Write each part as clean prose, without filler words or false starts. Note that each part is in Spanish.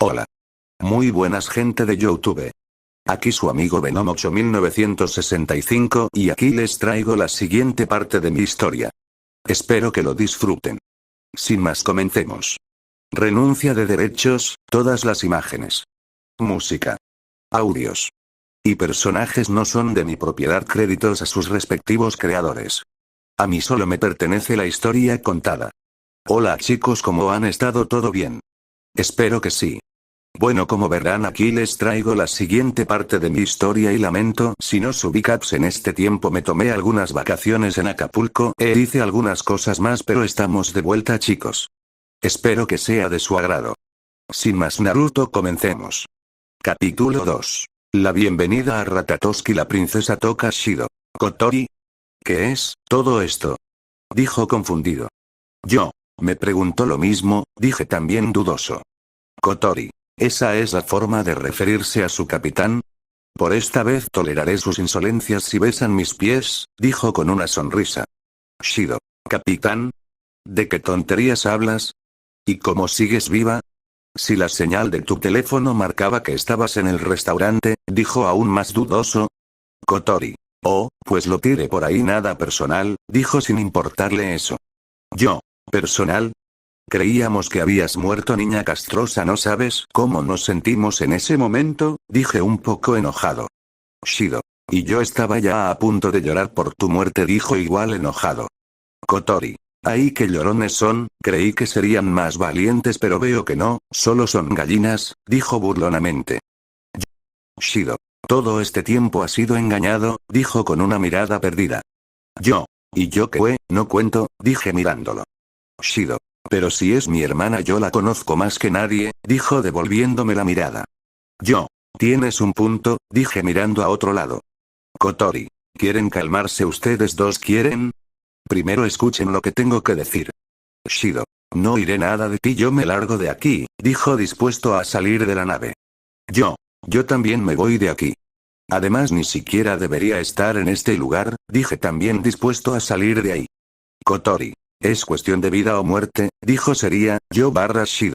Hola. Muy buenas gente de YouTube. Aquí su amigo Venom 8965 y aquí les traigo la siguiente parte de mi historia. Espero que lo disfruten. Sin más, comencemos. Renuncia de derechos, todas las imágenes, música, audios y personajes no son de mi propiedad, créditos a sus respectivos creadores. A mí solo me pertenece la historia contada. Hola chicos, ¿cómo han estado? ¿Todo bien? Espero que sí. Bueno, como verán, aquí les traigo la siguiente parte de mi historia y lamento si no subí caps en este tiempo. Me tomé algunas vacaciones en Acapulco e hice algunas cosas más, pero estamos de vuelta chicos. Espero que sea de su agrado. Sin más Naruto, comencemos. Capítulo 2. La bienvenida a Ratatoski. La princesa toca Shido. Kotori. ¿Qué es todo esto? Dijo confundido. Yo. Me preguntó lo mismo, dije también dudoso. Kotori. ¿Esa es la forma de referirse a su capitán? Por esta vez toleraré sus insolencias si besan mis pies, dijo con una sonrisa. Shido. ¿Capitán? ¿De qué tonterías hablas? ¿Y cómo sigues viva? Si la señal de tu teléfono marcaba que estabas en el restaurante, dijo aún más dudoso. Kotori. Oh, pues lo tiré por ahí, nada personal, dijo sin importarle eso. Yo. ¿Personal? Creíamos que habías muerto, niña castrosa. ¿No sabes cómo nos sentimos en ese momento? Dije un poco enojado. Shido. Y yo estaba ya a punto de llorar por tu muerte, dijo igual enojado. Kotori. ¡Ay, qué llorones son! Creí que serían más valientes, pero veo que no, solo son gallinas, dijo burlonamente. Shido. Todo este tiempo has sido engañado, dijo con una mirada perdida. Yo. ¿Y yo qué? No cuento, dije mirándolo. Shido. Pero si es mi hermana, yo la conozco más que nadie, dijo devolviéndome la mirada. Yo. Tienes un punto, dije mirando a otro lado. Kotori. ¿Quieren calmarse ustedes dos? ¿Quieren? Primero escuchen lo que tengo que decir. Shido. No iré nada de ti, yo me largo de aquí, dijo dispuesto a salir de la nave. Yo también me voy de aquí. Además ni siquiera debería estar en este lugar, dije también dispuesto a salir de ahí. Kotori. Es cuestión de vida o muerte, dijo sería, yo barra Shido.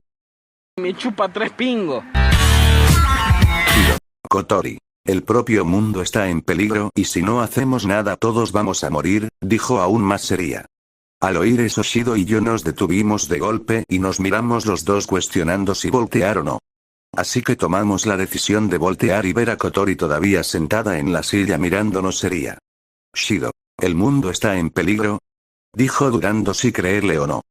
Me chupa tres pingos. Shido. Kotori. El propio mundo está en peligro y si no hacemos nada todos vamos a morir, dijo aún más seria. Al oír eso Shido y yo nos detuvimos de golpe y nos miramos los dos cuestionando si voltear o no. Así que tomamos la decisión de voltear y ver a Kotori todavía sentada en la silla mirándonos seria. Shido. ¿El mundo está en peligro? Dijo dudando si creerle o no.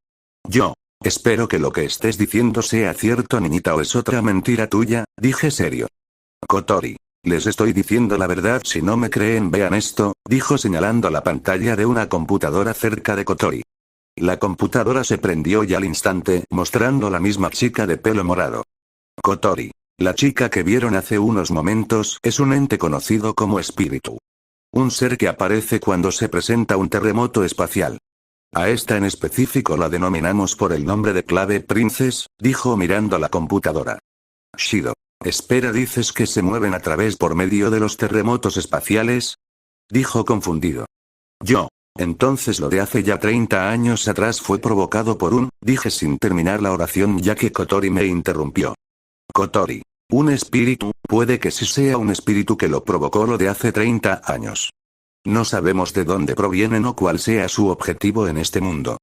Yo. Espero que lo que estés diciendo sea cierto, niñita, o es otra mentira tuya, dije serio. Kotori. Les estoy diciendo la verdad, si no me creen vean esto, dijo señalando la pantalla de una computadora cerca de Kotori. La computadora se prendió y al instante, mostrando la misma chica de pelo morado. Kotori. La chica que vieron hace unos momentos es un ente conocido como espíritu. Un ser que aparece cuando se presenta un terremoto espacial. A esta en específico la denominamos por el nombre de Clave Princess, dijo mirando la computadora. Shido. Espera, ¿dices que se mueven a través por medio de los terremotos espaciales? Dijo confundido. Yo. Entonces lo de hace ya 30 años atrás fue provocado por dije sin terminar la oración ya que Kotori me interrumpió. Kotori. Un espíritu, puede que sí sea un espíritu que lo provocó lo de hace 30 años. No sabemos de dónde provienen o cuál sea su objetivo en este mundo.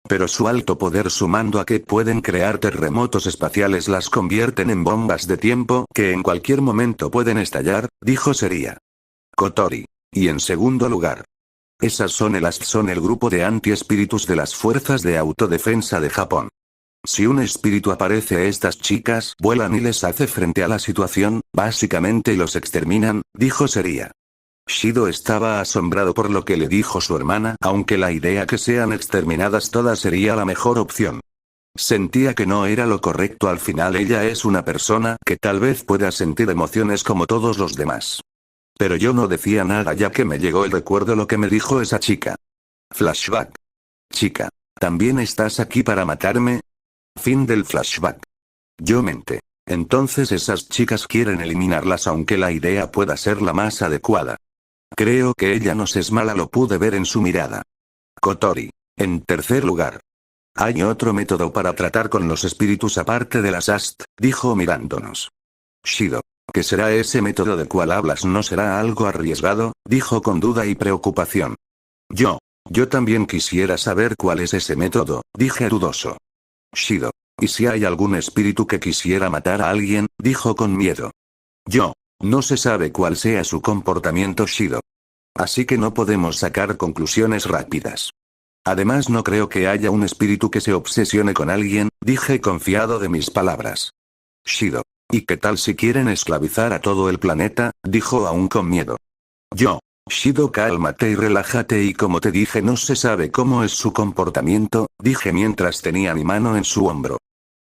Pero su alto poder sumando a que pueden crear terremotos espaciales las convierten en bombas de tiempo que en cualquier momento pueden estallar, dijo seria. Kotori. Y en segundo lugar. Esas son el grupo de antiespíritus de las fuerzas de autodefensa de Japón. Si un espíritu aparece a estas chicas, vuelan y les hace frente a la situación, básicamente los exterminan, dijo seria. Shido estaba asombrado por lo que le dijo su hermana, aunque la idea que sean exterminadas todas sería la mejor opción. Sentía que no era lo correcto, al final ella es una persona que tal vez pueda sentir emociones como todos los demás. Pero yo no decía nada ya que me llegó el recuerdo lo que me dijo esa chica. Flashback. Chica. ¿También estás aquí para matarme? Fin del flashback. Yo mente. Entonces esas chicas quieren eliminarlas aunque la idea pueda ser la más adecuada. Creo que ella no es mala, lo pude ver en su mirada. Kotori. En tercer lugar. Hay otro método para tratar con los espíritus aparte de las AST, dijo mirándonos. Shido. ¿Qué será ese método del cual hablas? ¿No será algo arriesgado?, dijo con duda y preocupación. Yo también quisiera saber cuál es ese método, dije dudoso. Shido. ¿Y si hay algún espíritu que quisiera matar a alguien?, dijo con miedo. No se sabe cuál sea su comportamiento, Shido. Así que no podemos sacar conclusiones rápidas. Además no creo que haya un espíritu que se obsesione con alguien, dije confiado de mis palabras. Shido. ¿Y qué tal si quieren esclavizar a todo el planeta?, dijo aún con miedo. Shido, cálmate y relájate, y como te dije no se sabe cómo es su comportamiento, dije mientras tenía mi mano en su hombro.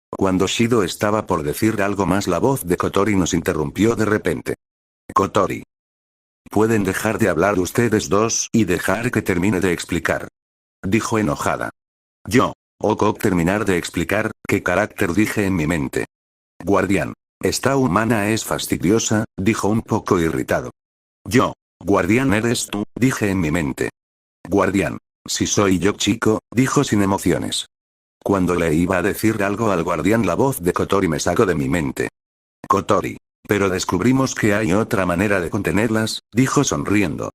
Cuando Shido estaba por decir algo más, la voz de Kotori nos interrumpió de repente. Kotori. ¿Pueden dejar de hablar ustedes dos y dejar que termine de explicar?, dijo enojada. ¿Terminar de explicar? ¿Qué carácter?, dije en mi mente. Guardián. Esta humana es fastidiosa, dijo un poco irritado. Guardián eres tú, dije en mi mente. Guardián. Si soy yo, chico, dijo sin emociones. Cuando le iba a decir algo al guardián, la voz de Kotori me sacó de mi mente. Kotori. Pero descubrimos que hay otra manera de contenerlas, dijo sonriendo.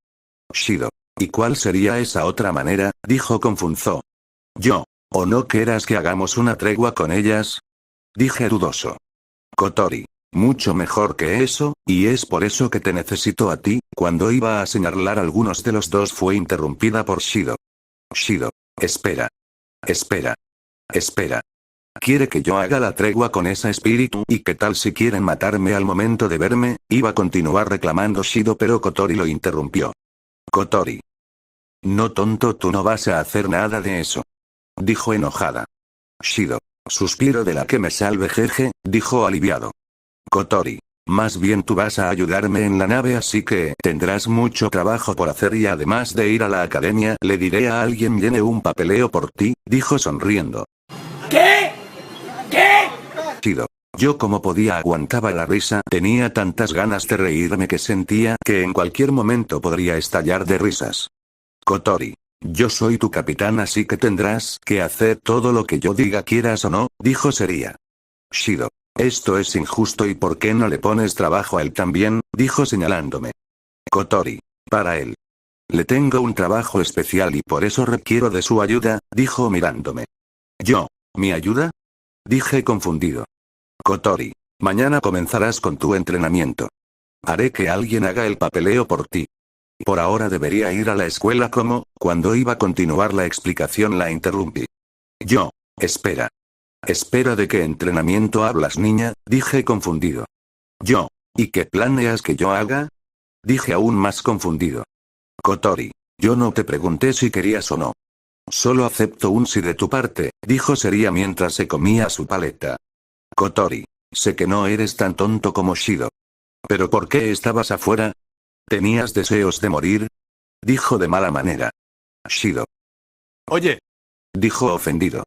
Shido. ¿Y cuál sería esa otra manera?, dijo confundido. ¿O no quieras que hagamos una tregua con ellas?, dije dudoso. Kotori. Mucho mejor que eso, y es por eso que te necesito a ti. Cuando iba a señalar a algunos de los dos fue interrumpida por Shido. Shido. Espera. ¿Quiere que yo haga la tregua con ese espíritu? ¿Y qué tal si quieren matarme al momento de verme?, iba a continuar reclamando Shido, pero Kotori lo interrumpió. Kotori. No, tonto, tú no vas a hacer nada de eso, dijo enojada. Shido. Suspiro de la que me salve, jeje, dijo aliviado. Kotori. Más bien tú vas a ayudarme en la nave, así que tendrás mucho trabajo por hacer, y además de ir a la academia le diré a alguien llene un papeleo por ti, dijo sonriendo. ¿Qué? Shido. Yo como podía aguantaba la risa, tenía tantas ganas de reírme que sentía que en cualquier momento podría estallar de risas. Kotori. Yo soy tu capitán, así que tendrás que hacer todo lo que yo diga, quieras o no, dijo seria. Shido. Esto es injusto, ¿y por qué no le pones trabajo a él también?, dijo señalándome. Kotori. Para él. Le tengo un trabajo especial y por eso requiero de su ayuda, dijo mirándome. ¿Mi ayuda?, dije confundido. Kotori. Mañana comenzarás con tu entrenamiento. Haré que alguien haga el papeleo por ti. Por ahora debería ir a la escuela. ¿Cómo? Cuando iba a continuar la explicación la interrumpí. Espera. ¿De qué entrenamiento hablas, niña?, dije confundido. ¿Y qué planeas que yo haga?, dije aún más confundido. Kotori. Yo no te pregunté si querías o no. Solo acepto un sí de tu parte, dijo seria mientras se comía su paleta. Kotori. Sé que no eres tan tonto como Shido. ¿Pero por qué estabas afuera? ¿Tenías deseos de morir?, dijo de mala manera. Shido. Oye, dijo ofendido.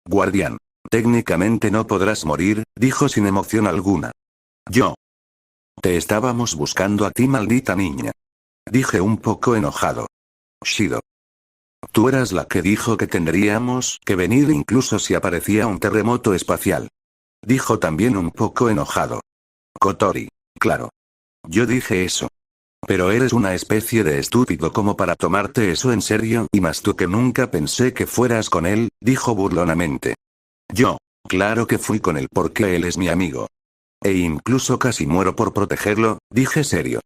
Guardián. Técnicamente no podrás morir, dijo sin emoción alguna. Te estábamos buscando a ti, maldita niña, dije un poco enojado. Shido. Tú eras la que dijo que tendríamos que venir incluso si aparecía un terremoto espacial, dijo también un poco enojado. Kotori. Claro. Yo dije eso. Pero eres una especie de estúpido como para tomarte eso en serio, y más tú que nunca pensé que fueras con él, dijo burlonamente. Claro que fui con él porque él es mi amigo. E incluso casi muero por protegerlo, dije serio.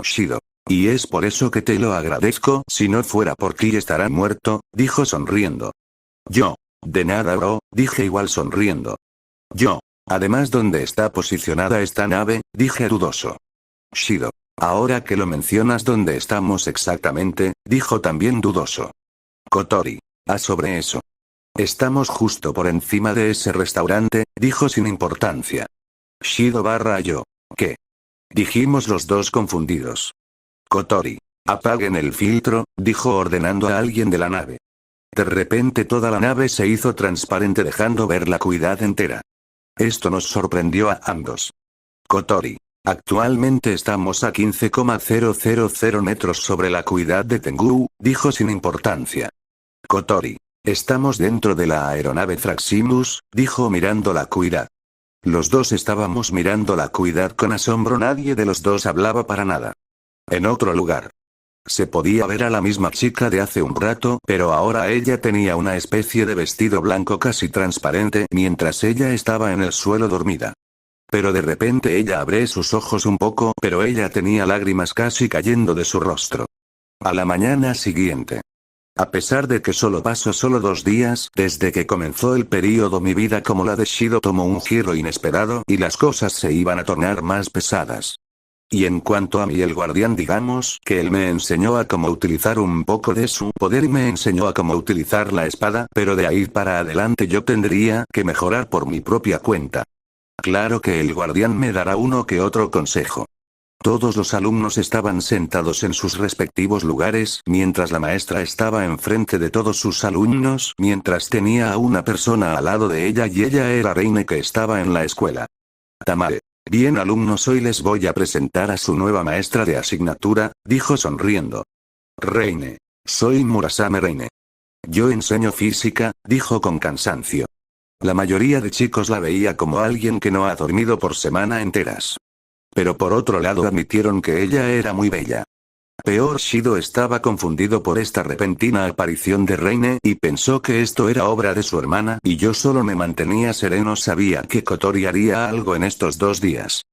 Shido. Y es por eso que te lo agradezco, si no fuera por ti estará muerto, dijo sonriendo. De nada, bro, dije igual sonriendo. Además, ¿dónde está posicionada esta nave?, dije dudoso. Shido. Ahora que lo mencionas, ¿dónde estamos exactamente?, dijo también dudoso. Kotori. Sobre eso. Estamos justo por encima de ese restaurante, dijo sin importancia. Shido / yo. ¿Qué? Dijimos los dos confundidos. Kotori. Apaguen el filtro, dijo ordenando a alguien de la nave. De repente toda la nave se hizo transparente dejando ver la cuidad entera. Esto nos sorprendió a ambos. Kotori. Actualmente estamos a 15,000 metros sobre la cuidad de Tengu, dijo sin importancia. Kotori. Estamos dentro de la aeronave Fraximus, dijo mirando la acuidad. Los dos estábamos mirando la acuidad con asombro, nadie de los dos hablaba para nada. En otro lugar. Se podía ver a la misma chica de hace un rato, pero ahora ella tenía una especie de vestido blanco casi transparente mientras ella estaba en el suelo dormida. Pero de repente ella abre sus ojos un poco, pero ella tenía lágrimas casi cayendo de su rostro. A la mañana siguiente. A pesar de que solo pasó 2 días desde que comenzó el período, mi vida como la de Shido tomó un giro inesperado y las cosas se iban a tornar más pesadas. Y en cuanto a mí, el guardián, digamos que él me enseñó a cómo utilizar un poco de su poder y me enseñó a cómo utilizar la espada, pero de ahí para adelante yo tendría que mejorar por mi propia cuenta. Claro que el guardián me dará uno que otro consejo. Todos los alumnos estaban sentados en sus respectivos lugares, mientras la maestra estaba enfrente de todos sus alumnos, mientras tenía a una persona al lado de ella y ella era Reine, que estaba en la escuela. Tamae. Bien, alumnos, hoy les voy a presentar a su nueva maestra de asignatura, dijo sonriendo. Reine. Soy Murasame Reine. Yo enseño física, dijo con cansancio. La mayoría de chicos la veía como alguien que no ha dormido por semana enteras. Pero por otro lado admitieron que ella era muy bella. Peor, Shido estaba confundido por esta repentina aparición de Reine y pensó que esto era obra de su hermana, y yo solo me mantenía sereno. Sabía que Kotori haría algo en estos 2 días.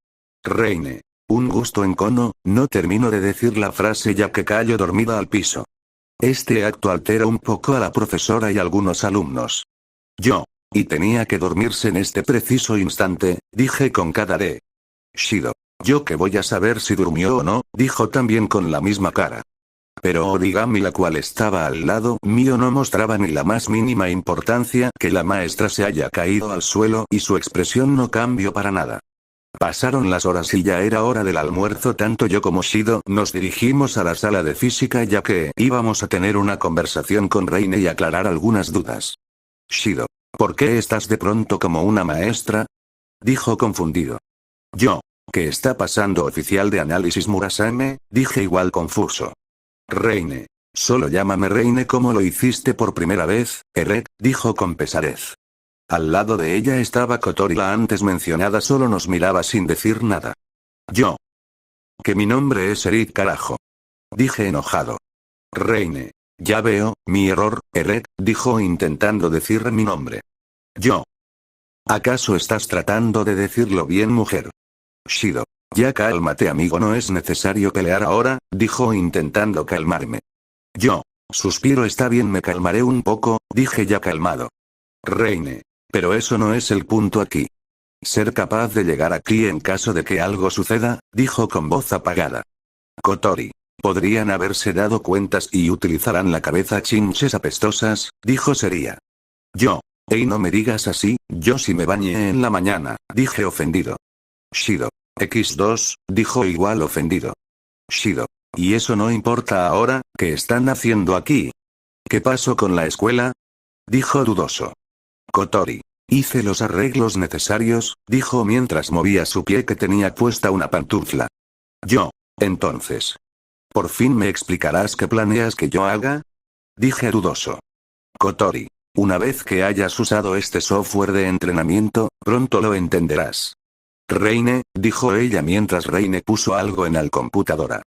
Reine. Un gusto en Kono, no termino de decir la frase ya que cayó dormida al piso. Este acto altera un poco a la profesora y algunos alumnos. Yo. Y tenía que dormirse en este preciso instante, dije con cara de Shido. Yo que voy a saber si durmió o no, dijo también con la misma cara. Pero Origami, la cual estaba al lado mío, no mostraba ni la más mínima importancia que la maestra se haya caído al suelo y su expresión no cambió para nada. Pasaron las horas y ya era hora del almuerzo. Tanto yo como Shido nos dirigimos a la sala de física ya que íbamos a tener una conversación con Reine y aclarar algunas dudas. Shido. ¿Por qué estás de pronto como una maestra? Dijo confundido. Yo. ¿Qué está pasando, oficial de análisis Murasame? Dije igual confuso. Reine. Solo llámame Reine como lo hiciste por primera vez, Eret, dijo con pesadez. Al lado de ella estaba Kotori, la antes mencionada, solo nos miraba sin decir nada. Yo. Que mi nombre es Eret, carajo. Dije enojado. Reine. Ya veo, mi error, Eret, dijo intentando decir mi nombre. Yo. ¿Acaso estás tratando de decirlo bien, mujer? Shido. Ya cálmate, amigo, no es necesario pelear ahora, dijo intentando calmarme. Yo. Suspiro. Está bien, me calmaré un poco, dije ya calmado. Reine. Pero eso no es el punto aquí. Ser capaz de llegar aquí en caso de que algo suceda, dijo con voz apagada. Kotori. Podrían haberse dado cuentas y utilizarán la cabeza, chinches apestosas, dijo seria. Yo. Ey, no me digas así, yo sí me bañé en la mañana, dije ofendido. Shido. X2, dijo igual ofendido. Shido. ¿Y eso no importa ahora? ¿Qué están haciendo aquí? ¿Qué pasó con la escuela? Dijo dudoso. Kotori. Hice los arreglos necesarios, dijo mientras movía su pie que tenía puesta una pantufla. Yo. Entonces. ¿Por fin me explicarás qué planeas que yo haga? Dije dudoso. Kotori. Una vez que hayas usado este software de entrenamiento, pronto lo entenderás. Reine, dijo ella mientras Reine puso algo en la computadora.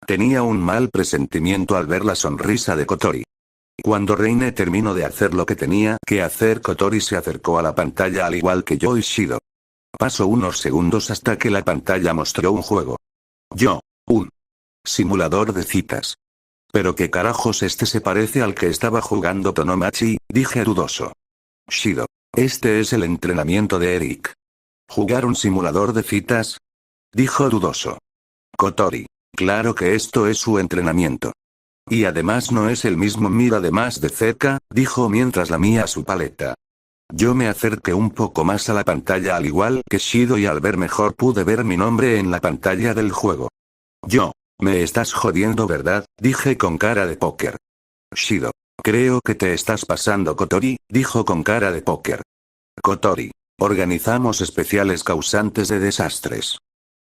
Tenía un mal presentimiento al ver la sonrisa de Kotori. Cuando Reine terminó de hacer lo que tenía que hacer, Kotori se acercó a la pantalla al igual que yo y Shido. Pasó unos segundos hasta que la pantalla mostró un juego. Yo. Un simulador de citas. ¿Pero qué carajos este se parece al que estaba jugando Tonomachi? Dije dudoso. Shido. Este es el entrenamiento de Eric. ¿Jugar un simulador de citas? Dijo dudoso. Kotori. Claro que esto es su entrenamiento. Y además no es el mismo, mira de más de cerca, dijo mientras lamía su paleta. Yo me acerqué un poco más a la pantalla al igual que Shido y al ver mejor pude ver mi nombre en la pantalla del juego. Yo. Me estás jodiendo, ¿verdad? Dije con cara de póker. Shido. Creo que te estás pasando, Kotori, dijo con cara de póker. Kotori. Organizamos especiales causantes de desastres.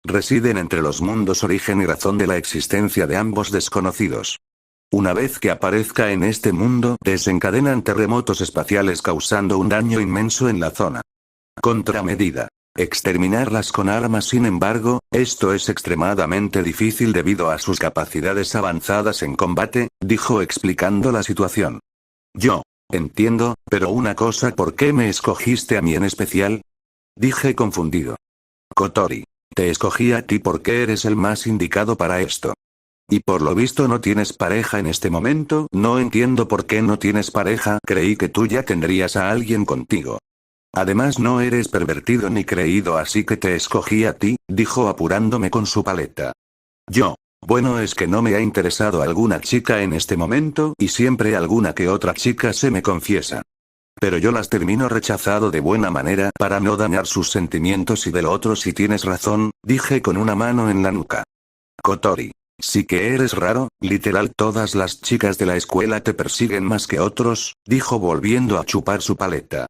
Residen entre los mundos origen y razón de la existencia de ambos desconocidos. Una vez que aparezca en este mundo, desencadenan terremotos espaciales causando un daño inmenso en la zona. Contramedida. Exterminarlas con armas. Sin embargo, esto es extremadamente difícil debido a sus capacidades avanzadas en combate, dijo explicando la situación. Yo. Entiendo, pero una cosa, ¿por qué me escogiste a mí en especial? Dije confundido. Kotori. Te escogí a ti porque eres el más indicado para esto. Y por lo visto no tienes pareja en este momento. No entiendo por qué no tienes pareja. Creí que tú ya tendrías a alguien contigo. Además no eres pervertido ni creído, así que te escogí a ti, dijo apurándome con su paleta. Yo. Bueno, es que no me ha interesado alguna chica en este momento y siempre alguna que otra chica se me confiesa. Pero yo las termino rechazado de buena manera para no dañar sus sentimientos y del otro. Si tienes razón, dije con una mano en la nuca. Kotori. Sí que eres raro, literal todas las chicas de la escuela te persiguen más que otros, dijo volviendo a chupar su paleta.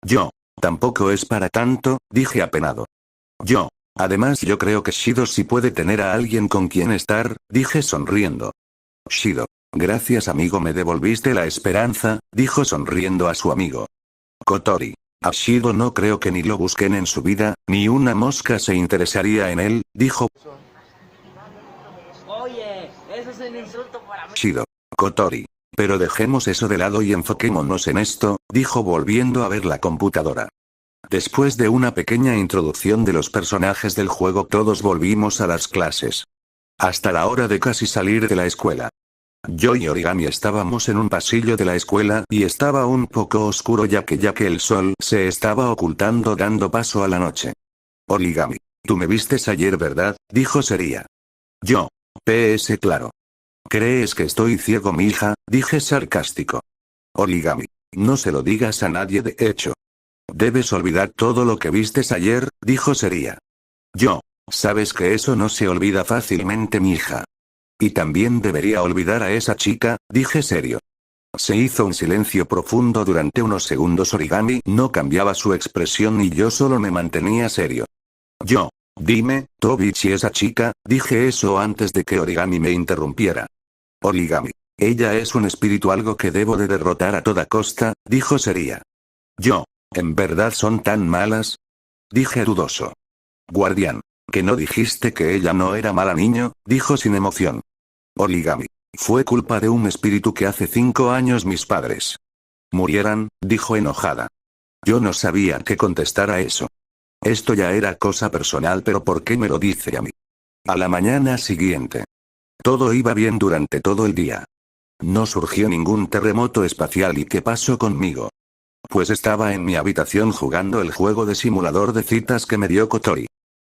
Yo. Tampoco es para tanto, dije apenado. Yo. Además yo creo que Shido sí puede tener a alguien con quien estar, dije sonriendo. Shido. Gracias amigo, me devolviste la esperanza, dijo sonriendo a su amigo. Kotori. A Shido no creo que ni lo busquen en su vida, ni una mosca se interesaría en él, dijo. Oye, eso es un insulto para mí. Shido. Kotori. Pero dejemos eso de lado y enfoquémonos en esto, dijo volviendo a ver la computadora. Después de una pequeña introducción de los personajes del juego, todos volvimos a las clases. Hasta la hora de casi salir de la escuela. Yo y Origami estábamos en un pasillo de la escuela y estaba un poco oscuro ya que el sol se estaba ocultando dando paso a la noche. Origami. Tú me vistes ayer, ¿verdad? Dijo Seria. Yo. PS claro. ¿Crees que estoy ciego, mi hija? Dije sarcástico. Origami. No se lo digas a nadie, de hecho. Debes olvidar todo lo que vistes ayer, dijo Seria. Yo. Sabes que eso no se olvida fácilmente, mi hija. Y también debería olvidar a esa chica, dije serio. Se hizo un silencio profundo durante unos segundos. Origami no cambiaba su expresión y yo solo me mantenía serio. Yo. Dime, Tobichi, esa chica, dije eso antes de que Origami me interrumpiera. Origami. Ella es un espíritu, algo que debo de derrotar a toda costa, dijo Seria. Yo. ¿En verdad son tan malas? Dije dudoso. Guardián. ¿Que no dijiste que ella no era mala, niño? Dijo sin emoción. Origami. Fue culpa de un espíritu que hace 5 años mis padres murieran, dijo enojada. Yo no sabía qué contestar a eso. Esto ya era cosa personal, pero ¿por qué me lo dice a mí? A la mañana siguiente. Todo iba bien durante todo el día. No surgió ningún terremoto espacial. ¿Y qué pasó conmigo? Pues estaba en mi habitación jugando el juego de simulador de citas que me dio Kotori.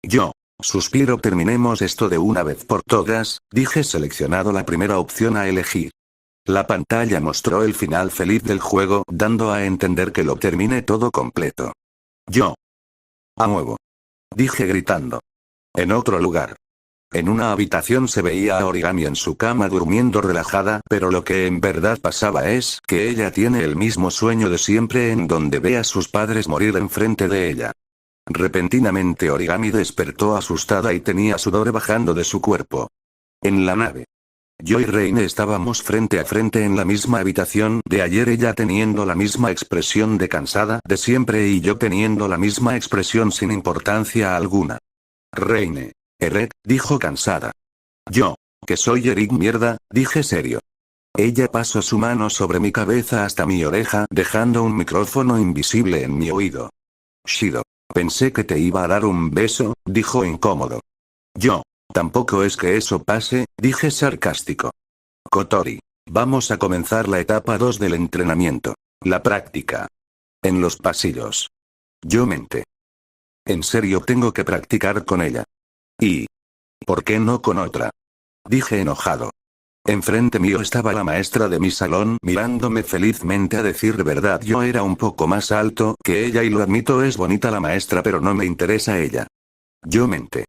Yo. Suspiro. Terminemos esto de una vez por todas, dije seleccionado la primera opción a elegir. La pantalla mostró el final feliz del juego, dando a entender que lo terminé todo completo. Yo. A nuevo. Dije gritando. En otro lugar. En una habitación se veía a Origami en su cama durmiendo relajada, pero lo que en verdad pasaba es que ella tiene el mismo sueño de siempre, en donde ve a sus padres morir enfrente de ella. Repentinamente Origami despertó asustada y tenía sudor bajando de su cuerpo. En la nave. Yo y Reine estábamos frente a frente en la misma habitación de ayer, ella teniendo la misma expresión de cansada de siempre y yo teniendo la misma expresión sin importancia alguna. Reine. Eric, dijo cansada. Yo. Que soy Eric, mierda, dije serio. Ella pasó su mano sobre mi cabeza hasta mi oreja, dejando un micrófono invisible en mi oído. Shido. Pensé que te iba a dar un beso, dijo incómodo. Yo. Tampoco es que eso pase, dije sarcástico. Kotori. Vamos a comenzar la etapa 2 del entrenamiento. La práctica. En los pasillos. Yo menté. En serio, tengo que practicar con ella. ¿Y por qué no con otra? Dije enojado. Enfrente mío estaba la maestra de mi salón mirándome felizmente. A decir verdad, yo era un poco más alto que ella y lo admito, es bonita la maestra, pero no me interesa ella. Yo menté.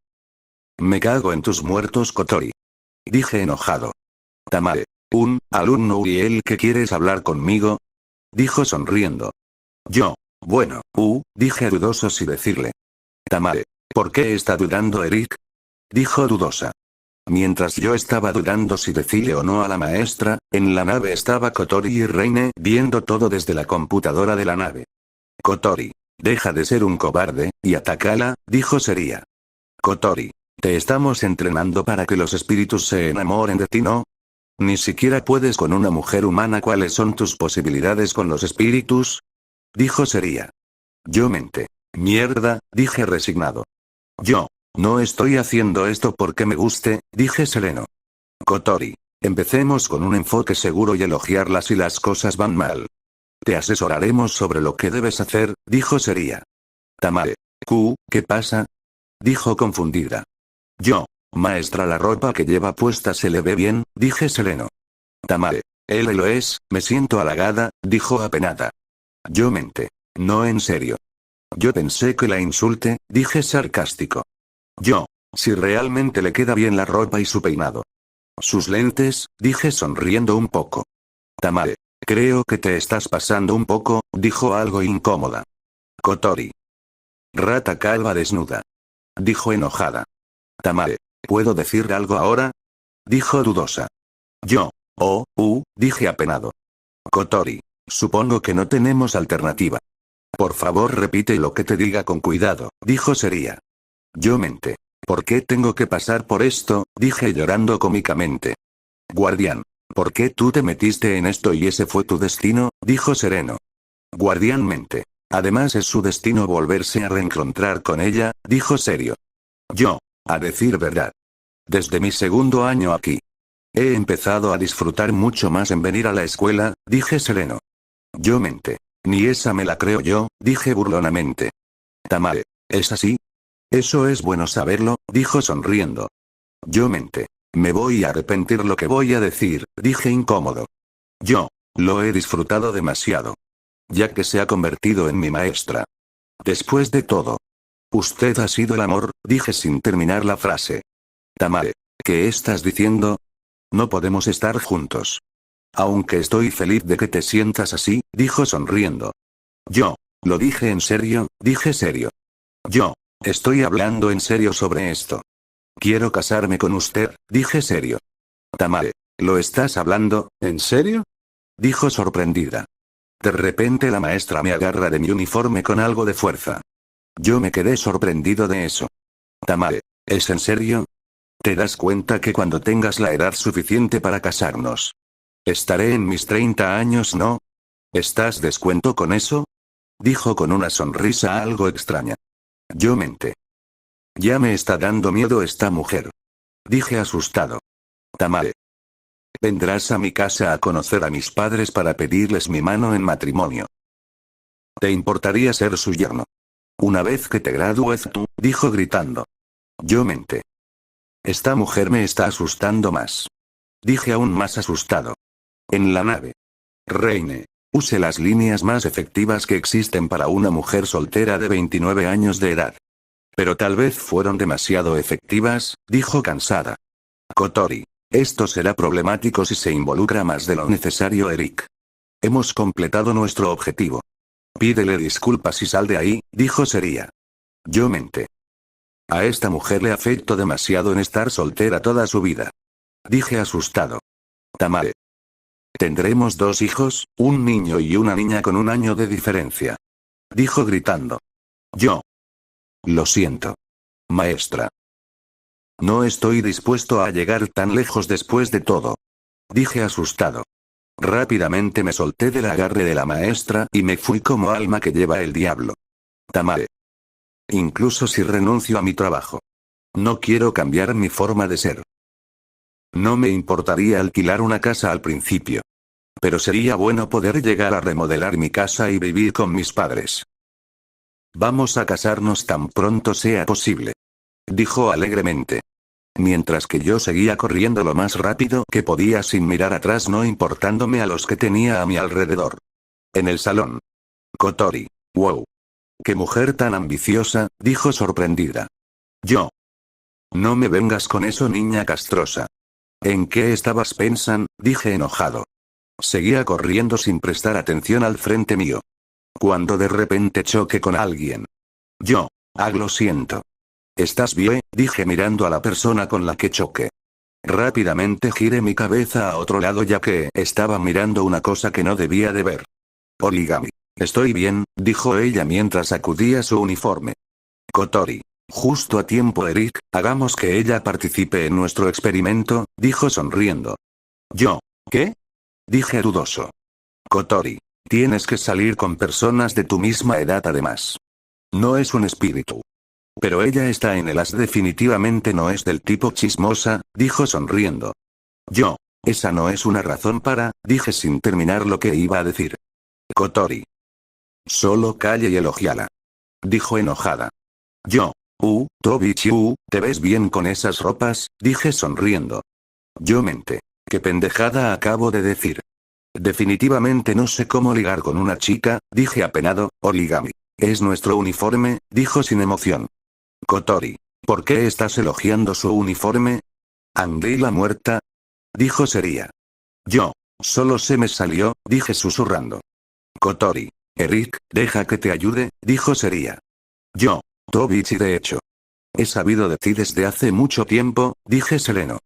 Me cago en tus muertos, Kotori. Dije enojado. Tamae. Un alumno Uriel que quieres hablar conmigo. Dijo sonriendo. Yo. Bueno, dije dudoso sin decirle. Tamae. ¿Por qué está dudando Eric? Dijo dudosa. Mientras yo estaba dudando si decirle o no a la maestra, en la nave estaba Kotori y Reine viendo todo desde la computadora de la nave. Kotori, deja de ser un cobarde, y atacala, dijo Seria. Kotori, te estamos entrenando para que los espíritus se enamoren de ti, ¿no? Ni siquiera puedes con una mujer humana. ¿Cuáles son tus posibilidades con los espíritus? Dijo Seria. Yo mente. Mierda, dije resignado. Yo. No estoy haciendo esto porque me guste, dije sereno. Kotori. Empecemos con un enfoque seguro y elogiarla si las cosas van mal. Te asesoraremos sobre lo que debes hacer, dijo Seria. Tamae. ¿Qué pasa? Dijo confundida. Yo. Maestra, la ropa que lleva puesta se le ve bien, dije sereno. Tamae. Él lo es, me siento halagada, dijo apenada. Yo mente. No, en serio. Yo pensé que la insulte, dije sarcástico. Yo. Si realmente le queda bien la ropa y su peinado. Sus lentes, dije sonriendo un poco. Tamae. Creo que te estás pasando un poco, dijo algo incómoda. Kotori. Rata calva desnuda. Dijo enojada. Tamae. ¿Puedo decir algo ahora? Dijo dudosa. Yo. Dije apenado. Kotori. Supongo que no tenemos alternativa. Por favor, repite lo que te diga con cuidado, dijo Seria. Yo mente. ¿Por qué tengo que pasar por esto? Dije llorando cómicamente. Guardián. ¿Por qué tú te metiste en esto y ese fue tu destino? Dijo sereno. Guardián mente. Además es su destino volverse a reencontrar con ella, dijo serio. Yo. A decir verdad. Desde mi segundo año aquí. He empezado a disfrutar mucho más en venir a la escuela, dije sereno. Yo mente. Ni esa me la creo yo, dije burlonamente. Tamae. ¿Es así? Eso es bueno saberlo, dijo sonriendo. Yo mente. Me voy a arrepentir lo que voy a decir, dije incómodo. Yo. Lo he disfrutado demasiado. Ya que se ha convertido en mi maestra. Después de todo. Usted ha sido el amor, dije sin terminar la frase. Tamae. ¿Qué estás diciendo? No podemos estar juntos. Aunque estoy feliz de que te sientas así, dijo sonriendo. Yo. Lo dije en serio, dije serio. Yo. Estoy hablando en serio sobre esto. Quiero casarme con usted, dije serio. Tamae. ¿Lo estás hablando, en serio? Dijo sorprendida. De repente la maestra me agarra de mi uniforme con algo de fuerza. Yo me quedé sorprendido de eso. Tamae. ¿Es en serio? ¿Te das cuenta que cuando tengas la edad suficiente para casarnos? Estaré en mis 30 años, ¿no? ¿Estás descuento con eso? Dijo con una sonrisa algo extraña. Yo mente. Ya me está dando miedo esta mujer. Dije asustado. Tamae. Vendrás a mi casa a conocer a mis padres para pedirles mi mano en matrimonio. ¿Te importaría ser su yerno? Una vez que te gradúes tú, dijo gritando. Yo mente. Esta mujer me está asustando más. Dije aún más asustado. En la nave. Reine. Use las líneas más efectivas que existen para una mujer soltera de 29 años de edad. Pero tal vez fueron demasiado efectivas, dijo cansada. Kotori. Esto será problemático si se involucra más de lo necesario, Eric. Hemos completado nuestro objetivo. Pídele disculpas y sal de ahí, dijo Seria. Yo mente. A esta mujer le afectó demasiado en estar soltera toda su vida. Dije asustado. Tamae. Tendremos 2 hijos, un niño y una niña con 1 año de diferencia. Dijo gritando. Yo. Lo siento. Maestra. No estoy dispuesto a llegar tan lejos después de todo. Dije asustado. Rápidamente me solté del agarre de la maestra y me fui como alma que lleva el diablo. Tamae. Incluso si renuncio a mi trabajo. No quiero cambiar mi forma de ser. No me importaría alquilar una casa al principio. Pero sería bueno poder llegar a remodelar mi casa y vivir con mis padres. Vamos a casarnos tan pronto sea posible. Dijo alegremente. Mientras que yo seguía corriendo lo más rápido que podía sin mirar atrás, no importándome a los que tenía a mi alrededor. En el salón. Kotori. Wow. Qué mujer tan ambiciosa, dijo sorprendida. Yo. No me vengas con eso, niña castrosa. ¿En qué estabas pensando? Dije enojado. Seguía corriendo sin prestar atención al frente mío. Cuando de repente choqué con alguien. Yo. Lo siento. ¿Estás bien? Dije mirando a la persona con la que choqué. Rápidamente giré mi cabeza a otro lado ya que estaba mirando una cosa que no debía de ver. Origami. Estoy bien, dijo ella mientras sacudía su uniforme. Kotori. Justo a tiempo Eric, hagamos que ella participe en nuestro experimento, dijo sonriendo. Yo. ¿Qué? Dije dudoso. Kotori. Tienes que salir con personas de tu misma edad además. No es un espíritu. Pero ella está en el as definitivamente no es del tipo chismosa, dijo sonriendo. Yo. Esa no es una razón para, dije sin terminar lo que iba a decir. Kotori. Solo calle y elogiala. Dijo enojada. Yo. Tobichi, ¿te ves bien con esas ropas? Dije sonriendo. Yo mente. ¿Qué pendejada acabo de decir? Definitivamente no sé cómo ligar con una chica, dije apenado. Origami. Es nuestro uniforme, dijo sin emoción. Kotori. ¿Por qué estás elogiando su uniforme? ¿Anguila muerta? Dijo seria. Yo. Solo se me salió, dije susurrando. Kotori. Eric, deja que te ayude, dijo seria. Yo. Tobichi de hecho. He sabido de ti desde hace mucho tiempo, dije sereno.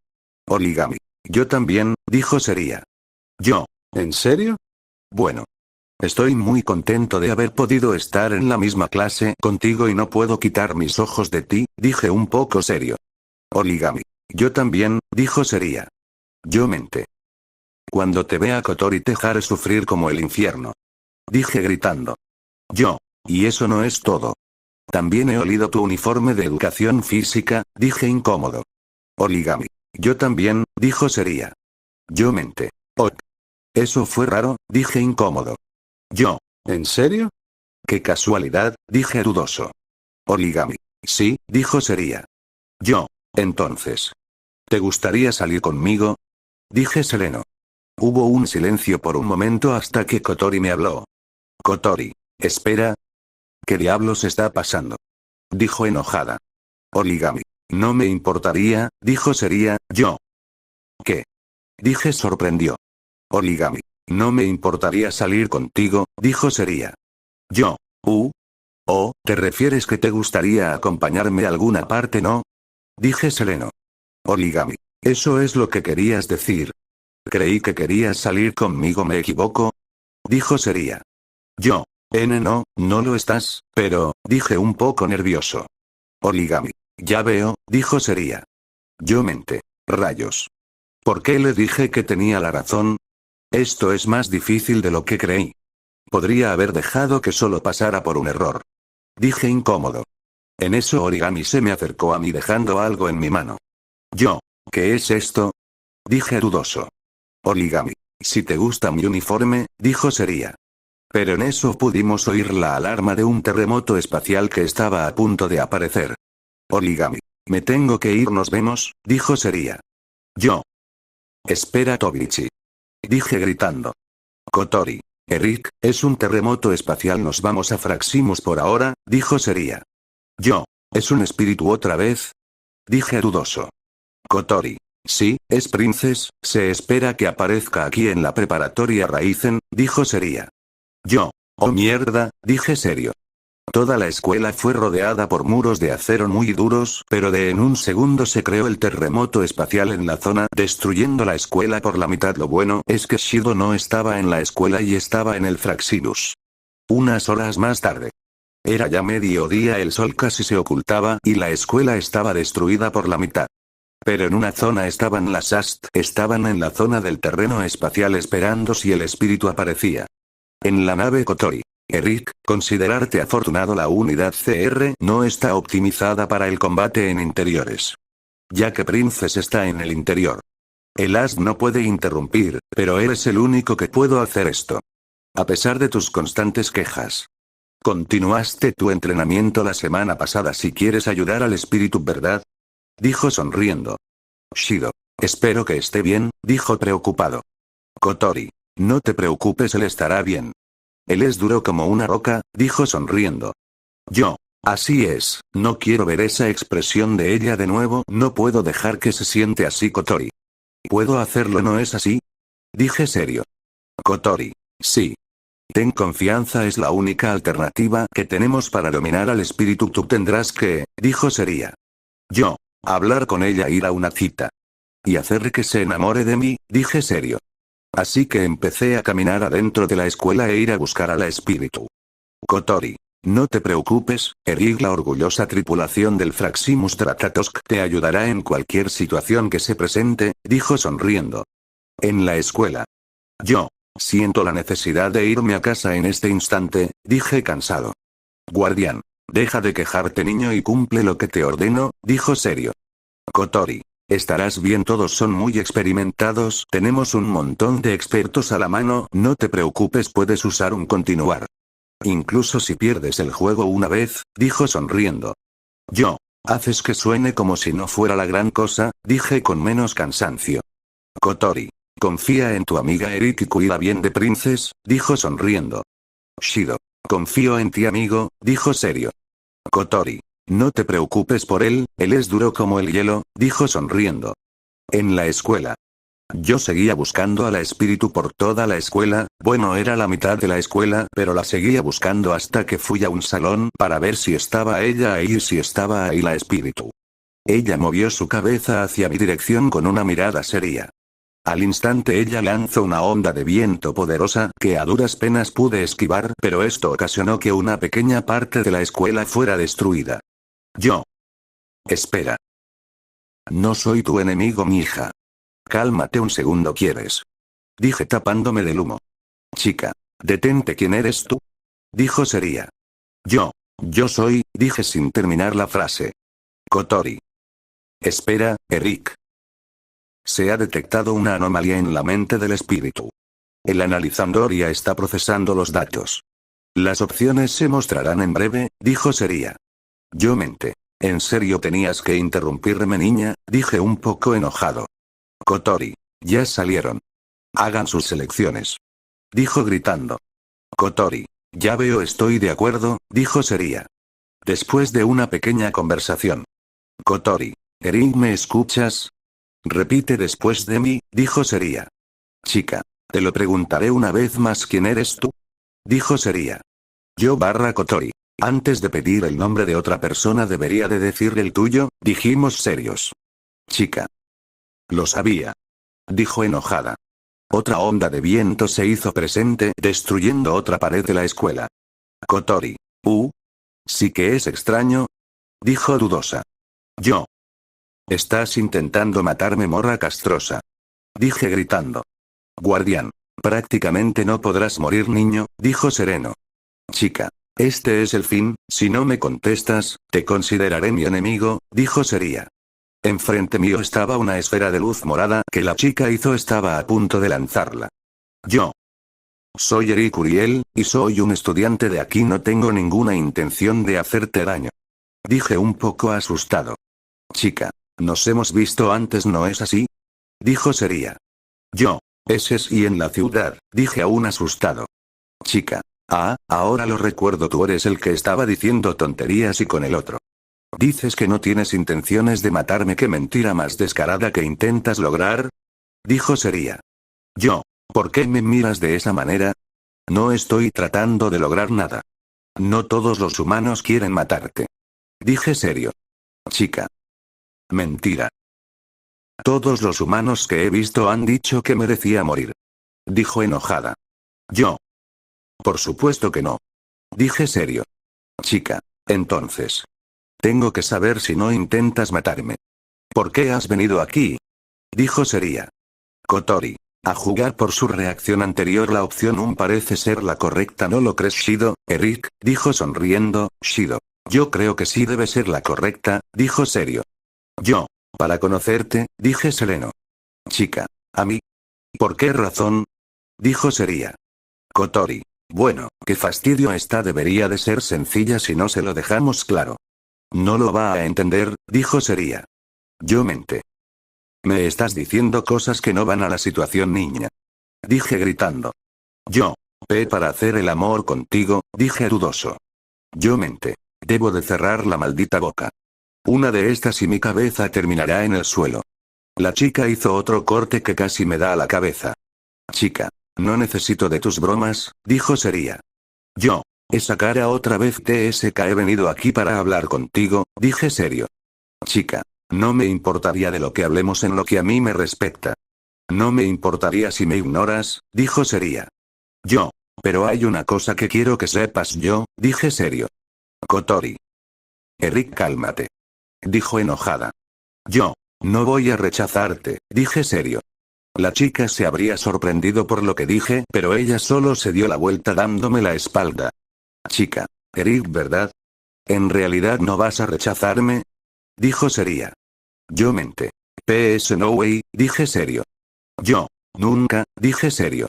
Origami. Yo también, dijo seria. Yo. ¿En serio? Bueno. Estoy muy contento de haber podido estar en la misma clase contigo y no puedo quitar mis ojos de ti, dije un poco serio. Origami. Yo también, dijo seria. Yo mente. Cuando te vea Kotori te haré sufrir como el infierno. Dije gritando. Yo. Y eso no es todo. También he olido tu uniforme de educación física, dije incómodo. Origami. Yo también, dijo seria. Yo mente. Eso fue raro, dije incómodo. Yo. ¿En serio? Qué casualidad, dije dudoso. Origami. Sí, dijo seria. Yo. Entonces. ¿Te gustaría salir conmigo? Dije sereno. Hubo un silencio por un momento hasta que Kotori me habló. Kotori. Espera. ¿Qué diablos está pasando? Dijo enojada. Origami. No me importaría, dijo seria. Yo. ¿Qué? Dije sorprendió. Origami. No me importaría salir contigo, dijo seria. Yo. ¿Te refieres que te gustaría acompañarme a alguna parte, no? Dije sereno. Origami. Eso es lo que querías decir. Creí que querías salir conmigo, ¿me equivoco? Dijo seria. Yo. No lo estás, pero, dije un poco nervioso. Origami. Ya veo, dijo seria. Yo mente. Rayos. ¿Por qué le dije que tenía la razón? Esto es más difícil de lo que creí. Podría haber dejado que solo pasara por un error. Dije incómodo. En eso Origami se me acercó a mí dejando algo en mi mano. Yo. ¿Qué es esto? Dije dudoso. Origami. Si te gusta mi uniforme, dijo seria. Pero en eso pudimos oír la alarma de un terremoto espacial que estaba a punto de aparecer. Origami. Me tengo que ir, nos vemos, dijo seria. Yo. Espera Tobichi. Dije gritando. Kotori. Eric, es un terremoto espacial, nos vamos a Fraximus por ahora, dijo seria. Yo. ¿Es un espíritu otra vez? Dije dudoso. Kotori. Sí, es Princess, se espera que aparezca aquí en la preparatoria Raizen, dijo seria. Yo. Oh mierda, dije serio. Toda la escuela fue rodeada por muros de acero muy duros, pero en un segundo se creó el terremoto espacial en la zona, destruyendo la escuela por la mitad. Lo bueno es que Shido no estaba en la escuela y estaba en el Fraxinus. Unas horas más tarde. Era ya mediodía, el sol casi se ocultaba y la escuela estaba destruida por la mitad. Pero en una zona estaban las estaban en la zona del terreno espacial esperando si el espíritu aparecía. En la nave Kotori. Eric, considerarte afortunado, la unidad CR no está optimizada para el combate en interiores. Ya que Princess está en el interior. El as no puede interrumpir, pero eres el único que puedo hacer esto. A pesar de tus constantes quejas. Continuaste tu entrenamiento la semana pasada si quieres ayudar al espíritu, ¿verdad? Dijo sonriendo. Shido. Espero que esté bien, dijo preocupado. Kotori. No te preocupes, él estará bien. Él es duro como una roca, dijo sonriendo. Yo. Así es, no quiero ver esa expresión de ella de nuevo, no puedo dejar que se siente así Kotori. ¿Puedo hacerlo, no es así? Dije serio. Kotori. Sí. Ten confianza, es la única alternativa que tenemos para dominar al espíritu. Tú tendrás que, dijo seria. Yo. Hablar con ella, ir a una cita. Y hacer que se enamore de mí, dije serio. Así que empecé a caminar adentro de la escuela e ir a buscar a la espíritu. Kotori. No te preocupes, Eric, la orgullosa tripulación del Fraximus Dratatosk te ayudará en cualquier situación que se presente, dijo sonriendo. En la escuela. Yo. Siento la necesidad de irme a casa en este instante, dije cansado. Guardián. Deja de quejarte, niño, y cumple lo que te ordeno, dijo serio. Kotori. Estarás bien, todos son muy experimentados, tenemos un montón de expertos a la mano, no te preocupes, puedes usar un continuar. Incluso si pierdes el juego una vez, dijo sonriendo. Yo. Haces que suene como si no fuera la gran cosa, dije con menos cansancio. Kotori. Confía en tu amiga Eric y cuida bien de Princess, dijo sonriendo. Shido. Confío en ti, amigo, dijo serio. Kotori. No te preocupes por él es duro como el hielo, dijo sonriendo. En la escuela. Yo seguía buscando a la espíritu por toda la escuela, bueno, era la mitad de la escuela, pero la seguía buscando hasta que fui a un salón para ver si estaba ella ahí y si estaba ahí la espíritu. Ella movió su cabeza hacia mi dirección con una mirada seria. Al instante ella lanzó una onda de viento poderosa que a duras penas pude esquivar, pero esto ocasionó que una pequeña parte de la escuela fuera destruida. Yo. Espera. No soy tu enemigo, mija. Cálmate un segundo, ¿quieres? Dije tapándome del humo. Chica. Detente, ¿quién eres tú? Dijo seria. Yo soy, dije sin terminar la frase. Kotori. Espera, Eric. Se ha detectado una anomalía en la mente del espíritu. El analizador ya está procesando los datos. Las opciones se mostrarán en breve, dijo seria. Yo mente. ¿En serio tenías que interrumpirme, niña? Dije un poco enojado. Kotori. Ya salieron. Hagan sus selecciones. Dijo gritando. Kotori. Ya veo, estoy de acuerdo, dijo seria. Después de una pequeña conversación. Kotori. Eric, ¿me escuchas? Repite después de mí, dijo seria. Chica. Te lo preguntaré una vez más, ¿quién eres tú? Dijo seria. Yo Kotori. Antes de pedir el nombre de otra persona debería de decir el tuyo, dijimos serios. Chica. Lo sabía. Dijo enojada. Otra onda de viento se hizo presente, destruyendo otra pared de la escuela. Kotori. Sí que es extraño. Dijo dudosa. Yo. Estás intentando matarme, morra castrosa. Dije gritando. Guardián. Prácticamente no podrás morir, niño, dijo sereno. Chica. Este es el fin, si no me contestas, te consideraré mi enemigo, dijo seria. Enfrente mío estaba una esfera de luz morada que la chica estaba a punto de lanzarla. Yo. Soy Eric Uriel, y soy un estudiante de aquí, no tengo ninguna intención de hacerte daño. Dije un poco asustado. Chica. Nos hemos visto antes, ¿no es así? Dijo seria. Yo. Ese es y en la ciudad, dije aún asustado. Chica. Ahora lo recuerdo, tú eres el que estaba diciendo tonterías y con el otro. ¿Dices que no tienes intenciones de matarme? ¿Qué mentira más descarada que intentas lograr? Dijo seria. Yo. ¿Por qué me miras de esa manera? No estoy tratando de lograr nada. No todos los humanos quieren matarte. Dije serio. Chica. Mentira. Todos los humanos que he visto han dicho que merecía morir. Dijo enojada. Yo. Por supuesto que no. Dije serio. Chica. Entonces. Tengo que saber si no intentas matarme. ¿Por qué has venido aquí? Dijo seria. Kotori. A jugar por su reacción anterior, la opción 1 parece ser la correcta, ¿no lo crees, Shido? Eric, dijo sonriendo. Shido. Yo creo que sí debe ser la correcta, dijo serio. Yo. Para conocerte, dije sereno. Chica. ¿A mí? ¿Por qué razón? Dijo seria. Kotori. Bueno, qué fastidio, esta debería de ser sencilla si no se lo dejamos claro. No lo va a entender, dijo seria. Yo mente. Me estás diciendo cosas que no van a la situación, niña. Dije gritando. Yo. Para hacer el amor contigo, dije dudoso. Yo mente. Debo de cerrar la maldita boca. Una de estas y mi cabeza terminará en el suelo. La chica hizo otro corte que casi me da a la cabeza. Chica. No necesito de tus bromas, dijo seria. Yo. Esa cara otra vez, TSK, he venido aquí para hablar contigo, dije serio. Chica. No me importaría de lo que hablemos en lo que a mí me respecta. No me importaría si me ignoras, dijo seria. Yo. Pero hay una cosa que quiero que sepas yo, dije serio. Kotori. Eric, cálmate. Dijo enojada. Yo. No voy a rechazarte, dije serio. La chica se habría sorprendido por lo que dije, pero ella solo se dio la vuelta dándome la espalda. Chica. Eric, ¿verdad? ¿En realidad no vas a rechazarme? Dijo seria. Yo mente. PS no way, dije serio. Yo. Nunca, dije serio.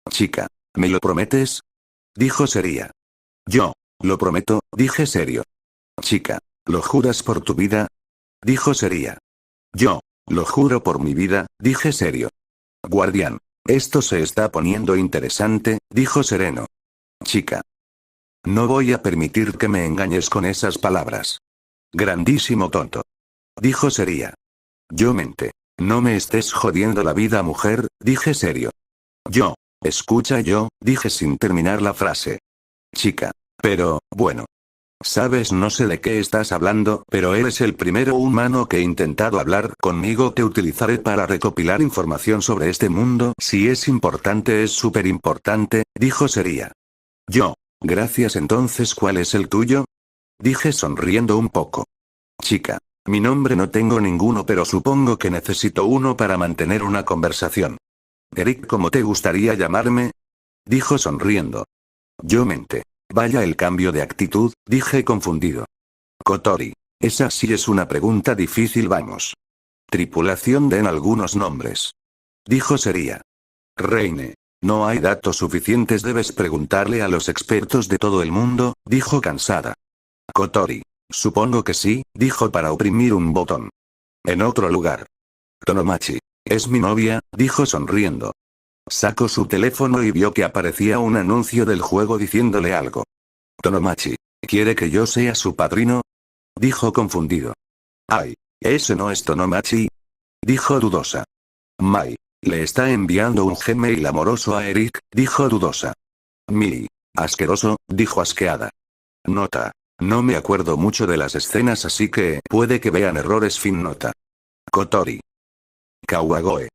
Chica. ¿Me lo prometes? Dijo seria. Yo. Lo prometo, dije serio. Chica. ¿Lo juras por tu vida? Dijo seria. Yo. Lo juro por mi vida, dije serio. Guardián. Esto se está poniendo interesante, dijo sereno. Chica. No voy a permitir que me engañes con esas palabras. Grandísimo tonto. Dijo seria. Yo mente. No me estés jodiendo la vida, mujer, dije serio. Yo. Escucha, yo, dije sin terminar la frase. Chica. Pero, bueno. Sabes, no sé de qué estás hablando, pero eres el primero humano que he intentado hablar conmigo. Te utilizaré para recopilar información sobre este mundo. Si es importante, es súper importante, dijo seria. Yo. Gracias. Entonces, ¿cuál es el tuyo? Dije sonriendo un poco. Chica. Mi nombre no tengo ninguno, pero supongo que necesito uno para mantener una conversación. Eric, ¿cómo te gustaría llamarme? Dijo sonriendo. Yo mente. Vaya el cambio de actitud, dije confundido. Kotori. Esa sí es una pregunta difícil, vamos. Tripulación, den algunos nombres. Dijo seria. Reine. No hay datos suficientes, debes preguntarle a los expertos de todo el mundo, dijo cansada. Kotori. Supongo que sí, dijo para oprimir un botón. En otro lugar. Tonomachi. Es mi novia, dijo sonriendo. Sacó su teléfono y vio que aparecía un anuncio del juego diciéndole algo. Tonomachi. ¿Quiere que yo sea su padrino? Dijo confundido. Ay. ¿Ese no es Tonomachi? Dijo dudosa. Mai. Le está enviando un Gmail amoroso a Eric, dijo dudosa. Mi. Asqueroso, dijo asqueada. Nota. No me acuerdo mucho de las escenas, así que puede que vean errores. Fin nota. Kotori. Kawagoe.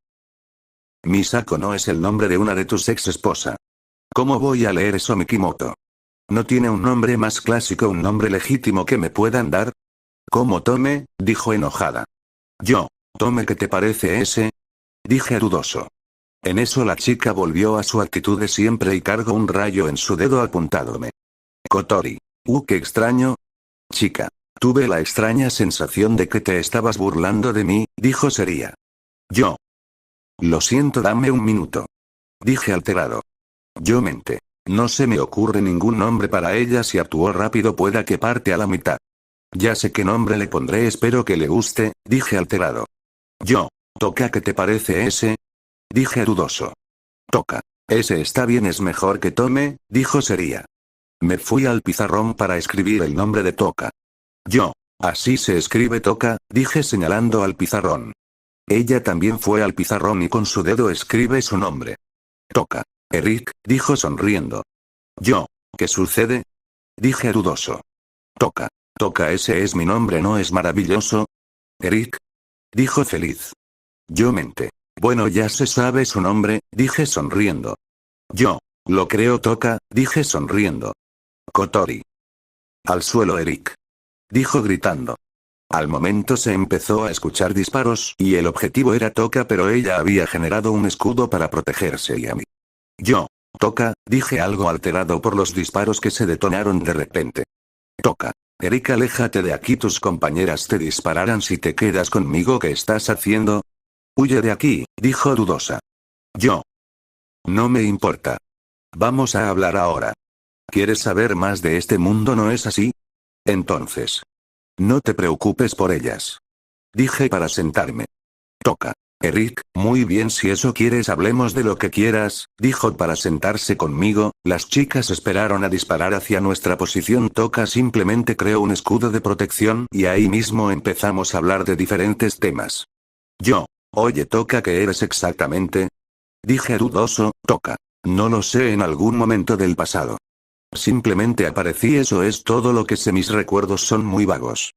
Misako no es el nombre de una de tus ex esposa. ¿Cómo voy a leer eso, Mikimoto? ¿No tiene un nombre más clásico, un nombre legítimo que me puedan dar? ¿Cómo Tome? Dijo enojada. Yo. Tome, ¿qué te parece ese? Dije dudoso. En eso la chica volvió a su actitud de siempre y cargó un rayo en su dedo apuntándome. Kotori. Qué extraño. Chica. Tuve la extraña sensación de que te estabas burlando de mí, dijo seria. Yo. Lo siento, dame un minuto. Dije alterado. Yo mente. No se me ocurre ningún nombre para ella. Si actuó rápido pueda que parte a la mitad. Ya sé qué nombre le pondré, espero que le guste, dije alterado. Yo. Toca, ¿qué te parece ese? Dije dudoso. Toca. Ese está bien, es mejor que Tome, dijo seria. Me fui al pizarrón para escribir el nombre de Toka. Yo. Así se escribe Toka, dije señalando al pizarrón. Ella también fue al pizarrón y con su dedo escribe su nombre. Toka. Eric, dijo sonriendo. Yo. ¿Qué sucede? Dije dudoso. Toka. Toka, ese es mi nombre, ¿no es maravilloso? Eric. Dijo feliz. Yo mente. Bueno, ya se sabe su nombre, dije sonriendo. Yo. Lo creo, Toka, dije sonriendo. Kotori. Al suelo, Eric. Dijo gritando. Al momento se empezó a escuchar disparos y el objetivo era Toka, pero ella había generado un escudo para protegerse y a mí. Yo. Toka, dije algo alterado por los disparos que se detonaron de repente. Toka. Eric, aléjate de aquí, tus compañeras te dispararán si te quedas conmigo, ¿qué estás haciendo? Huye de aquí, dijo dudosa. Yo. No me importa. Vamos a hablar ahora. ¿Quieres saber más de este mundo, no es así? Entonces. No te preocupes por ellas. Dije para sentarme. Toka. Eric, muy bien, si eso quieres hablemos de lo que quieras, dijo para sentarse conmigo. Las chicas esperaron a disparar hacia nuestra posición. Toka simplemente creó un escudo de protección y ahí mismo empezamos a hablar de diferentes temas. Yo. Oye, Toka, ¿qué eres exactamente? Dije dudoso. Toka. No lo sé, en algún momento del pasado. Simplemente aparecí, eso es todo lo que sé, mis recuerdos son muy vagos.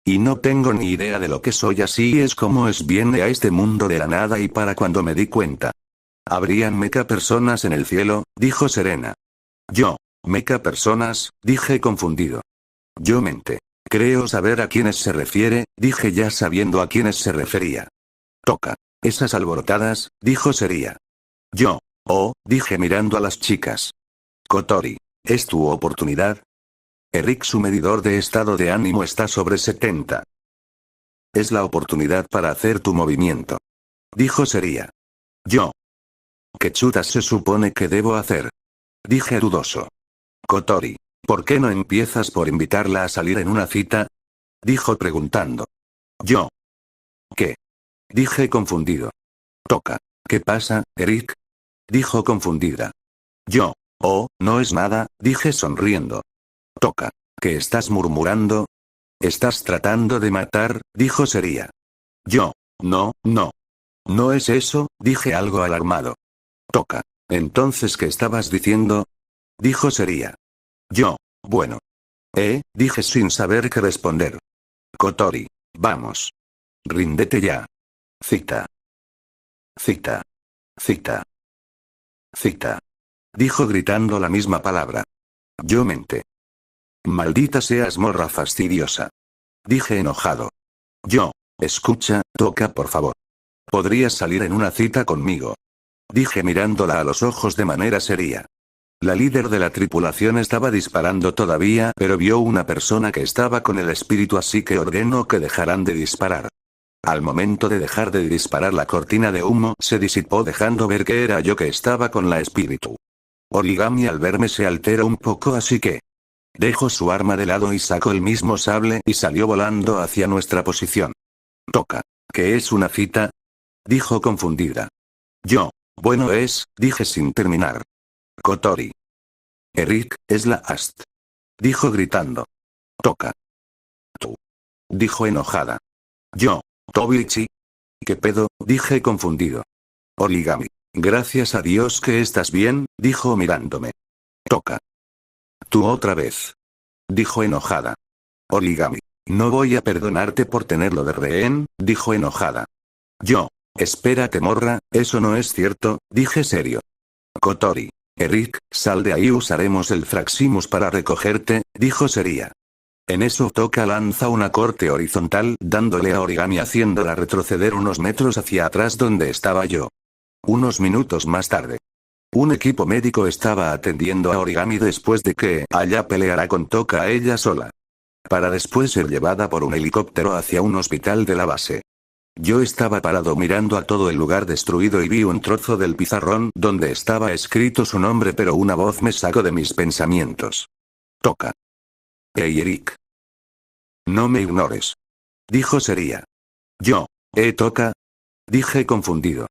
Y no tengo ni idea de lo que soy, así es como viene a este mundo de la nada y para cuando me di cuenta. ¿Habrían meca personas en el cielo? Dijo Serena. Yo. ¿Meca personas? Dije confundido. Yo mente. Creo saber a quiénes se refiere, dije ya sabiendo a quiénes se refería. Toca. Esas alborotadas, dijo Seria. Yo. Oh, dije mirando a las chicas. Kotori. ¿Es tu oportunidad? Eric, su medidor de estado de ánimo está sobre 70. Es la oportunidad para hacer tu movimiento. Dijo Seria. Yo. ¿Qué chutas se supone que debo hacer? Dije dudoso. Kotori. ¿Por qué no empiezas por invitarla a salir en una cita? Dijo preguntando. Yo. ¿Qué? Dije confundido. Toca. ¿Qué pasa, Eric? Dijo confundida. Yo. Oh, no es nada, dije sonriendo. Toca. ¿Qué estás murmurando? ¿Estás tratando de matar? Dijo Seria. Yo. No, no. No es eso, dije algo alarmado. Toca. Entonces, ¿qué estabas diciendo? Dijo Seria. Yo. Bueno. Dije sin saber qué responder. Kotori. Vamos. Ríndete ya. Cita. Cita. Cita. Cita. Dijo gritando la misma palabra. Yo mente. Maldita seas, morra fastidiosa. Dije enojado. Yo. Escucha, Toca, por favor. ¿Podrías salir en una cita conmigo? Dije mirándola a los ojos de manera seria. La líder de la tripulación estaba disparando todavía, pero vio una persona que estaba con el espíritu, así que ordenó que dejaran de disparar. Al momento de dejar de disparar, la cortina de humo se disipó, dejando ver que era yo que estaba con la espíritu. Origami al verme se alteró un poco, así que dejó su arma de lado y sacó el mismo sable y salió volando hacia nuestra posición. Toca. ¿Qué es una cita? Dijo confundida. Yo. Bueno dije sin terminar. Kotori. Eric, es la Ast. Dijo gritando. Toca. Tú. Dijo enojada. Yo. Tobiichi. ¿Qué pedo? Dije confundido. Origami. Gracias a Dios que estás bien, dijo mirándome. Toca. Tú otra vez. Dijo enojada. Origami. No voy a perdonarte por tenerlo de rehén, dijo enojada. Yo. Espérate, morra, eso no es cierto, dije serio. Kotori. Eric, sal de ahí, usaremos el Fraximus para recogerte, dijo Seria. En eso Toca lanza una corte horizontal, dándole a Origami, haciéndola retroceder unos metros hacia atrás donde estaba yo. Unos minutos más tarde. Un equipo médico estaba atendiendo a Origami después de que ella peleara con Toca a ella sola. Para después ser llevada por un helicóptero hacia un hospital de la base. Yo estaba parado mirando a todo el lugar destruido y vi un trozo del pizarrón donde estaba escrito su nombre, pero una voz me sacó de mis pensamientos. Toca. Hey, Eric. No me ignores. Dijo Seria. Yo. Toca. Dije confundido.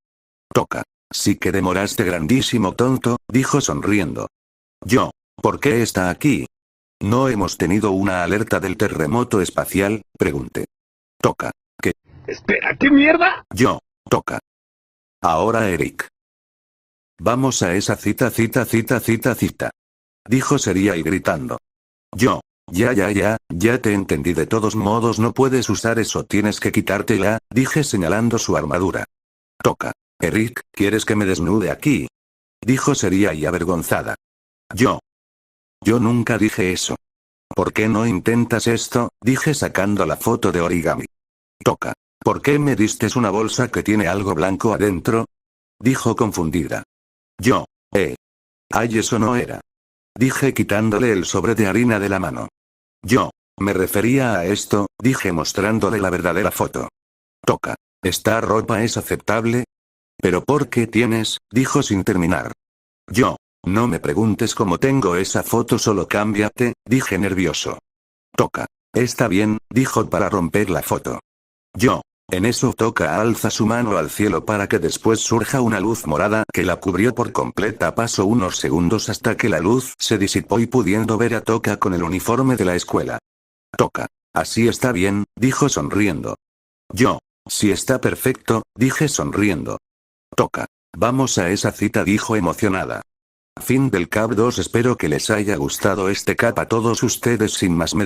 Toca. Sí que demoraste, grandísimo tonto, dijo sonriendo. Yo. ¿Por qué está aquí? ¿No hemos tenido una alerta del terremoto espacial? Pregunté. Toca. ¿Qué? Espera, ¿qué mierda? Yo. Toca. Ahora Eric. Vamos a esa cita. Dijo Seria y gritando. Yo. Ya te entendí, de todos modos no puedes usar eso, tienes que quitártela, dije señalando su armadura. Toca. Eric, ¿quieres que me desnude aquí? Dijo Seria y avergonzada. Yo nunca dije eso. ¿Por qué no intentas esto? Dije sacando la foto de Origami. Toca. ¿Por qué me diste una bolsa que tiene algo blanco adentro? Dijo confundida. Yo. Ay, eso no era. Dije quitándole el sobre de harina de la mano. Yo. Me refería a esto, dije mostrándole la verdadera foto. Toca. ¿Esta ropa es aceptable? ¿Pero por qué tienes? Dijo sin terminar. Yo. No me preguntes cómo tengo esa foto, solo cámbiate, dije nervioso. Toca. Está bien, dijo para romper la foto. Yo. En eso Toca alza su mano al cielo para que después surja una luz morada que la cubrió por completa. Pasó unos segundos hasta que la luz se disipó y pudiendo ver a Toca con el uniforme de la escuela. Toca. Así está bien, dijo sonriendo. Yo. Sí, está perfecto, dije sonriendo. Toca. Vamos a esa cita, dijo emocionada. Fin del Cap 2. Espero que les haya gustado este cap a todos ustedes. Sin más me